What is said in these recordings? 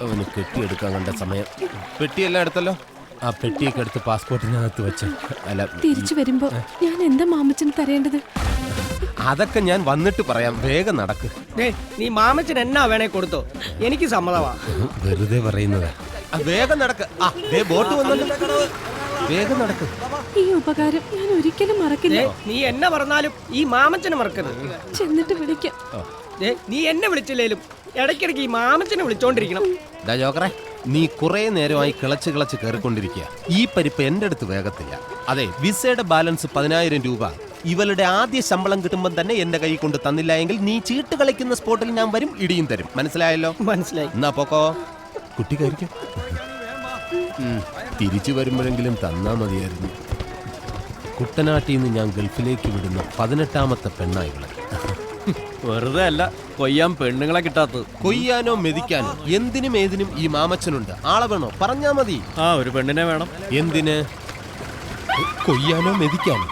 അവന് കെട്ടിയെടുക്കാൻ കണ്ട സമയം. പെട്ടിയെല്ലാം എടുത്തല്ലോ. ആ പെട്ടിയൊക്കെ എടുത്ത് പാസ്പോർട്ടിനകത്ത് വെച്ച്. അല്ല, തിരിച്ചു വരുമ്പോ ഞാൻ എന്താ മാമച്ചന് തരേണ്ടത്? അതൊക്കെ ഞാൻ വന്നിട്ട് പറയാം. വേഗം നടക്ക്. നീ മാമച്ചൻ എന്നാ വേണേ കൊടുത്തോ, എനിക്ക് സമ്മതമാ. വെറുതെ പറയുന്നത്. വേഗം നടക്ക്. ബോട്ട് വന്നല്ലോ. വേഗം നടക്ക്. ഈ ഉപകാരം ഞാൻ ഒരിക്കലും മറക്കില്ല. നീ എന്നെ പറഞ്ഞാലും ഈ മാമച്ചനെ മറക്കരുത്. ചെന്നിട്ട് വിളിക്കാം. നീ എന്നെ വിളിച്ചില്ലേലും ഇടയ്ക്കിടയ്ക്ക് ഈ മാമച്ചനെ വിളിച്ചോണ്ടിരിക്കണം. ജോക്കറെ, നീ കുറെ നേരമായി കിളച്ച് കയറിക്കൊണ്ടിരിക്കുക. ഈ പരിപ്പ് എന്റെ അടുത്ത് വേഗത്തില്ല. അതെ, വിസയുടെ ബാലൻസ് 10,000 രൂപ ഇവളുടെ ആദ്യ ശമ്പളം കിട്ടുമ്പോൾ തന്നെ എന്റെ കൈ കൊണ്ട് തന്നില്ല എങ്കിൽ നീ ചീട്ട് കളിക്കുന്ന സ്പോട്ടിൽ ഞാൻ വരും, ഇടിയും തരും. മനസ്സിലായല്ലോ? മനസ്സിലായി. എന്നാ പോക്കോ. കുട്ടി കഴിക്കും. തിരിച്ചു വരുമ്പോഴെങ്കിലും തന്നാ മതിയായിരുന്നു. കുട്ടനാട്ടിൽ നിന്ന് ഞാൻ ഗൾഫിലേക്ക് വിടുന്ന 18ാമത്തെ പെണ്ണായികളെ. വെറുതെ അല്ല കൊയ്യാൻ പെണ്ണുങ്ങളെ കിട്ടാത്തത്. കൊയ്യാനോ മെതിക്കാനോ എന്തിനും ഏതിനും ഈ മാമച്ചനുണ്ട്. ആളെ വേണോ പറഞ്ഞാ മതി. ഒരു പെണ്ണിനെ വേണം. എന്തിന്? കൊയ്യാനോ മെതിക്കാനോ?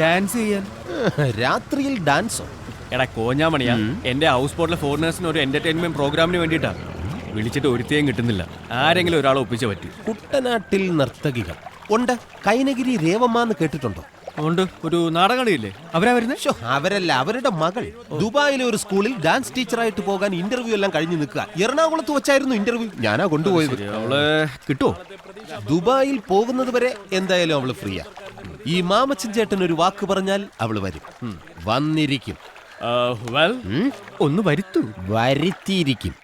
ഡാൻസ് ചെയ്യാൻ. രാത്രിയിൽ ഡാൻസോ? എടാ കോഞ്ഞാമണിയാ, എന്റെ ഹൗസ് ബോട്ടിലെ ഫോറിനേഴ്സിന് ഒരു എന്റർടൈൻമെന്റ് പ്രോഗ്രാമിന് വേണ്ടിയിട്ടാ. വിളിച്ചിട്ട് ഒരുത്തേയും കിട്ടുന്നില്ല. ആരെങ്കിലും ഒരാളെ ഒപ്പിച്ചേ പറ്റൂ. കുട്ടനാട്ടിൽ നർത്തകികൾ ഉണ്ട്. കൈനഗിരി രേവമ്മന്ന് കേട്ടിട്ടുണ്ടോ? അതുകൊണ്ട് ഒരു നാടകളിയില്ലേ, അവരാ വരുന്നത്? അവരല്ല, അവരുടെ മകൾ ദുബായിലെ ഒരു സ്കൂളിൽ ഡാൻസ് ടീച്ചറായിട്ട് പോകാൻ ഇന്റർവ്യൂ എല്ലാം കഴിഞ്ഞ് നിൽക്കുക. എറണാകുളത്ത് വെച്ചായിരുന്നു ഇന്റർവ്യൂ. ഞാനാ കൊണ്ടുപോയത്. അവള് കിട്ടുമോ? ദുബായിൽ പോകുന്നത് വരെ എന്തായാലും അവള് ഫ്രീയാ. ഈ മാമച്ചൻ ചേട്ടൻ ഒരു വാക്ക് പറഞ്ഞാൽ അവള് വരും. വന്നിരിക്കും. ഒന്ന് വരുത്തൂ. വരുത്തിയിരിക്കും.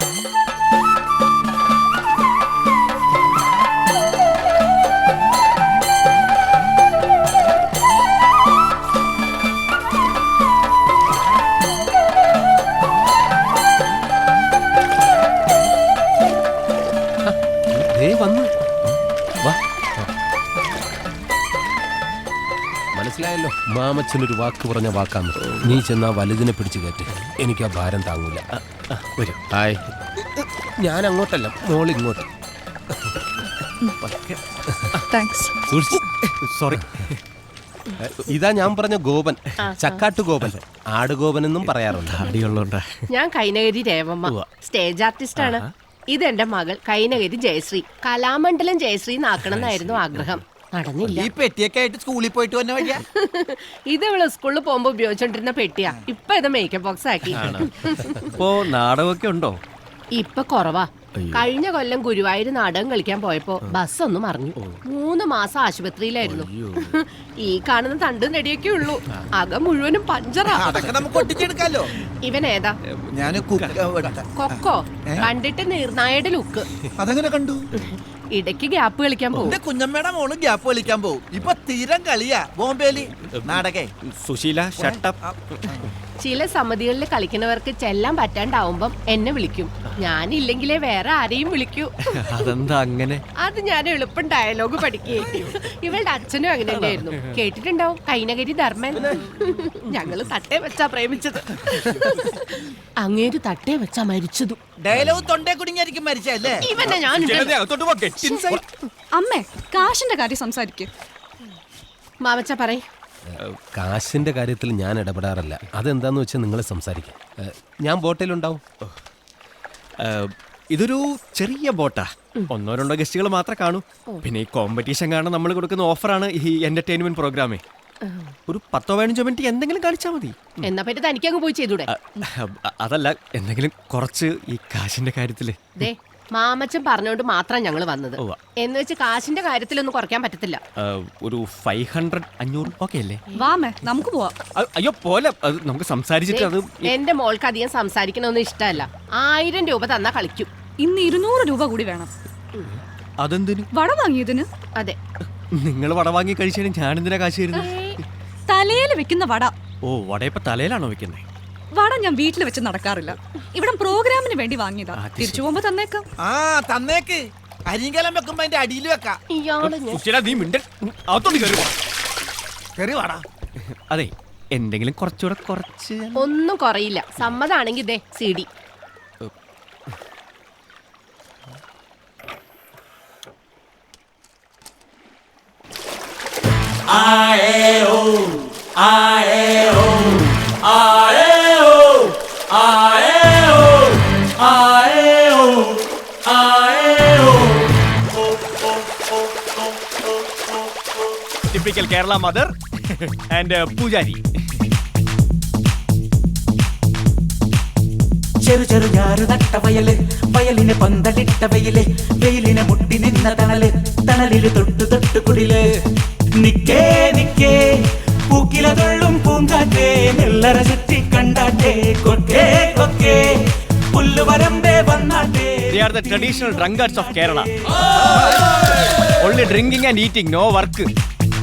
മനസ്സിലായല്ലോ? മാമച്ചനൊരു വാക്ക് പറഞ്ഞ വാക്കാന്ന്. നീ ചെന്നാ വലുതിനെ പിടിച്ചു കയറ്റ്. എനിക്ക് ആ ഭാരം താങ്ങൂല. വരും. ഹായ്. ഞാൻ അങ്ങോട്ടല്ല, മോളിങ്ങോട്ട്. സോറി. ഇതാ ഞാൻ പറഞ്ഞ ഗോപൻ, ചക്കാട്ടു ഗോപൻ, ആടുഗോപൻ എന്നും പറയാറുണ്ട്. ഞാൻ കൈനഗരി രേവമ്മ, സ്റ്റേജ് ആർട്ടിസ്റ്റ് ആണ്. ഇതെന്റെ മകൾ കൈനഗരി ജയശ്രീ. കലാമണ്ഡലം ജയശ്രീ എന്നാക്കണം എന്നായിരുന്നു ആഗ്രഹം. നടന്നില്ല. ഈ പെട്ടിയൊക്കെ ആയിട്ട് സ്കൂളിൽ പോയിട്ട് വന്ന വഴിയാ. ഇത് ഇവള് സ്കൂളിൽ പോകുമ്പോ ഉപയോഗിച്ചോണ്ടിരുന്ന പെട്ടിയാ. ഇപ്പൊ ഇത് മേക്കപ്പ് ബോക്സ് ആക്കി. ഇപ്പോ നാടകമൊക്കെ ഉണ്ടോ? ഇപ്പൊ കുറവാ. കഴിഞ്ഞ കൊല്ലം ഗുരുവായൂർ നാടകം കളിക്കാൻ പോയപ്പോ ബസ് ഒന്ന് മറിഞ്ഞു. 3 മാസം ആശുപത്രിയിലായിരുന്നു. ഈ കാണുന്ന തണ്ടും നെടിയൊക്കെ ഉള്ളൂ. അകം മുഴുവനും പഞ്ചറാ. നമുക്ക് ഒട്ടിച്ചെടുക്കാലോ. ഇവൻ ഏതാ? കൊക്കോ. കണ്ടിട്ട് നിർണായയുടെ ലുക്ക്. അതങ്ങനെ കണ്ടു. ഇടയ്ക്ക് ഗ്യാപ്പ് കളിക്കാൻ പോകും. കുഞ്ഞമ്മയുടെ മോള് ഗ്യാപ്പ് കളിക്കാൻ പോകും. ഇപ്പൊ തീരം കളിയാ ബോംബേലി നാടകേ. സുശീല ഷട്ടപ്പ്. ചില സമിതികളിൽ കളിക്കുന്നവർക്ക് ചെല്ലാൻ പറ്റാണ്ടാവുമ്പം എന്നെ വിളിക്കും. ഞാനില്ലെങ്കിലേ വേറെ ആരെയും വിളിക്കൂ. അതെന്താ അങ്ങനെ? അത് ഞാൻ എളുപ്പം ഡയലോഗ് പഠിക്കുകയും. ഇവളുടെ അച്ഛനും അങ്ങനെ തന്നെയായിരുന്നു. കേട്ടിട്ടുണ്ടാവും, കൈനഗരി ധർമ്മൻ. ഞങ്ങള് തട്ടേ വെച്ചാ പ്രേമിച്ചത്. അങ്ങേര് തട്ടേ വെച്ചാ മരിച്ചതും. ഡയലോഗ് തൊണ്ടേ കുടുങ്ങിയായിരിക്കും മരിച്ചല്ലേ. ഇവന്നെ ഞാൻ അമ്മേ, കാശിന്റെ കാര്യം സംസാരിക്കും. മാമച്ച പറയ്. കാശിന്റെ കാര്യത്തിൽ ഞാൻ ഇടപെടാറില്ല. അതെന്താന്ന് വെച്ചാൽ നിങ്ങൾ സംസാരിക്കാം. ഞാൻ ബോട്ടിലുണ്ടാവും. ഇതൊരു ചെറിയ ബോട്ടാ. 1-2 ഗസ്റ്റുകൾ മാത്രമേ കാണൂ. പിന്നെ ഈ കോമ്പറ്റീഷൻ കാരണം നമ്മൾ കൊടുക്കുന്ന ഓഫറാണ് ഈ എന്റർടൈൻമെന്റ് പ്രോഗ്രാമേ. ഒരു 10-15 മിനിറ്റ് എന്തെങ്കിലും കാണിച്ചാൽ മതി. എന്നാ പറ്റി തനിക്കങ്ങ് പോയി ചെയ്തൂടെ? അതല്ല, എന്തെങ്കിലും കുറച്ച് ഈ കാശിന്റെ കാര്യത്തില്. മാമച്ചൻ പറഞ്ഞോണ്ട് മാത്രം ഞങ്ങൾ വന്നത്. എന്ന് വെച്ച് കാശിന്റെ കാര്യത്തിലൊന്നും കുറയ്ക്കാൻ പറ്റത്തില്ല. ഒരു 500-500 ഓക്കെ അല്ലേ? വാമേ, നമുക്ക് പോവാം. അയ്യോ പോലെ, നമുക്ക് സംസാരിച്ചിട്ട്. അത് എന്റെ മോൾക്ക് അധികം സംസാരിക്കണമെന്ന് ഇഷ്ടമല്ല. 1000 രൂപ തന്നാ കളിക്കും. ഇന്ന് 200 രൂപ കൂടി വേണം. അതെന്തിനു? വട വാങ്ങിയതിന്. അതെ. നിങ്ങൾ വട വാങ്ങി കഴിച്ചാൽ ഞാൻ എന്തിനാ കാശ് തരുന്നത്? തലയിൽ വെക്കുന്ന വട. ഓ, വടയപ്പ തലയിലാണോ വെക്കുന്നത്? വട ഞാൻ വീട്ടിൽ വെച്ച് നടക്കാറില്ല. ഇവിടെ പ്രോഗ്രാമിന് വേണ്ടി വാങ്ങിയതാ. തിരിച്ചു പോകുമ്പോ തന്നേക്കാം. തന്നേക്ക്. അരിങ്കലം വെക്കുമ്പോ അതിന്റെ അടിയിൽ വെക്കാം. അതെ, എന്തെങ്കിലും കുറച്ചുകൂടെ കുറച്ച്. ഒന്നും കുറയില്ല. സമ്മതാണെങ്കിൽ ദേ CD. I typical Kerala mother and പൂജാരി. ചെറു ചെറു ഞാറ് നട്ട വയല്, വയലിന് പന്തലിട്ട വെയില്, വെയിലിനെ മുട്ടി നിന്ന തണല്, തണലില് തൊട്ടു തൊട്ടു കുടില്. നിക്കേ നിക്കേ പൂക്കില തൊള്ളും പൂങ്കാറ്റേ, നെല്ലറ ചുറ്റി കണ്ടാട്ടേ, കൊക്കേ കൊക്കേ പുല്ലുവരമ്പേ വന്നാട്ടേ. They are the traditional drunkards of Kerala. Only drinking and eating, no work.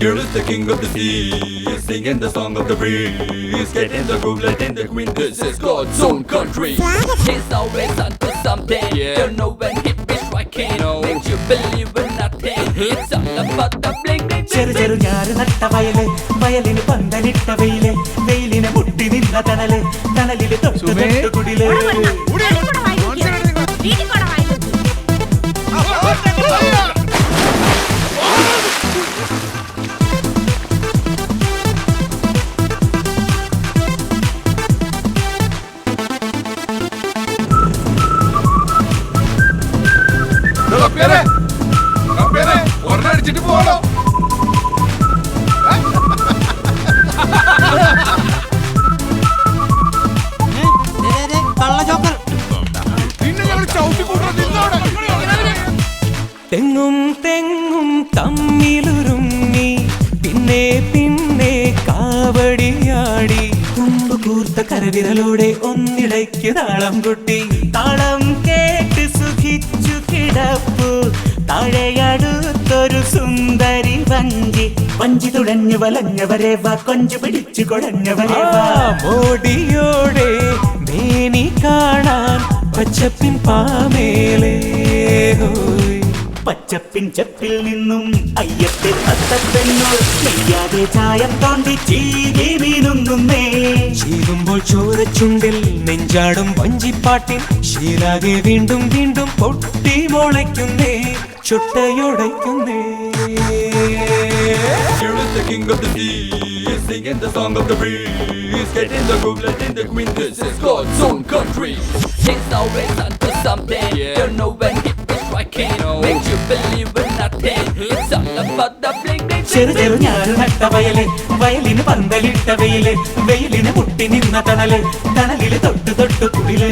Here is the king of the sea, singing the song of the breeze. Get in the groove, let in the queen. This is God's own country. He's always onto something. Don't know when hit me striking. Makes you believe in nothing. It's all about the bling bling ചെറു ചെറു ഞാറ് നട്ട വയല്, വയലിന് പന്തലിട്ട വെയില്, വെയിലിനെ മുട്ടി നിന്ന തണല്, തണലില് തൊട്ടു തൊട്ടു കുടില്. ഒരടിച്ചിട്ട് പോകണോ? പിന്നെ ഞങ്ങൾ ചവിട്ടി കൂട്ടുന്നത് നിന്നോടെ. തെങ്ങും തെങ്ങും തമ്മിലുരുമ്മി, പിന്നെ പിന്നെ കാവടിയാടി, തുമ്പ് കൂർത്ത കരവിരലോടെ ഒന്നിടയ്ക്ക് താളം കൊട്ടി. താളം കേട്ട് സുഖിച്ചു കിടപ്പു, താഴെയടുത്തൊരു സുന്ദരി വഞ്ചി, വഞ്ചി തുഴഞ്ഞു വലഞ്ഞവരെ വാ, കൊഞ്ചു പിടിച്ചു കുഴഞ്ഞവരെ വാ. മോടിയോടെ മേനി കാണാൻ പച്ചപ്പിൻ പാമേലേ, പച്ചപ്പിൻ ചെപ്പിൽ നിന്നും അയ്യത്തെ തത്തപ്പെണ്ണു, നെയ്യാതെ ചായം തോണ്ടി ചീകി വീനുങ്ങുന്നേ. ചീകുമ്പോൾ ചോരച്ചുണ്ടിൽ നെഞ്ചാടും വഞ്ചിപ്പാട്ടിൻ ശീലാകെ വീണ്ടും വീണ്ടും പൊട്ടി മുളയ്ക്കുന്നേ, ചുട്ടയുടയ്ക്കുന്നേ. Here is the king of the sea, singing the song of the breeze. Get in the groove, let in the queen. This is God's own country. He's always onto something. Don't know when hit me striking. Makes you believe in nothing. It's all about the bling bling. ചെറു ചെറു ഞാറ് നട്ട വയല്, വയലിന് പന്തലിട്ട വെയില്, വെയിലിന് മുട്ടി നിന്ന തണല്, തണലില് തൊട്ടു തൊട്ടു കുടില്.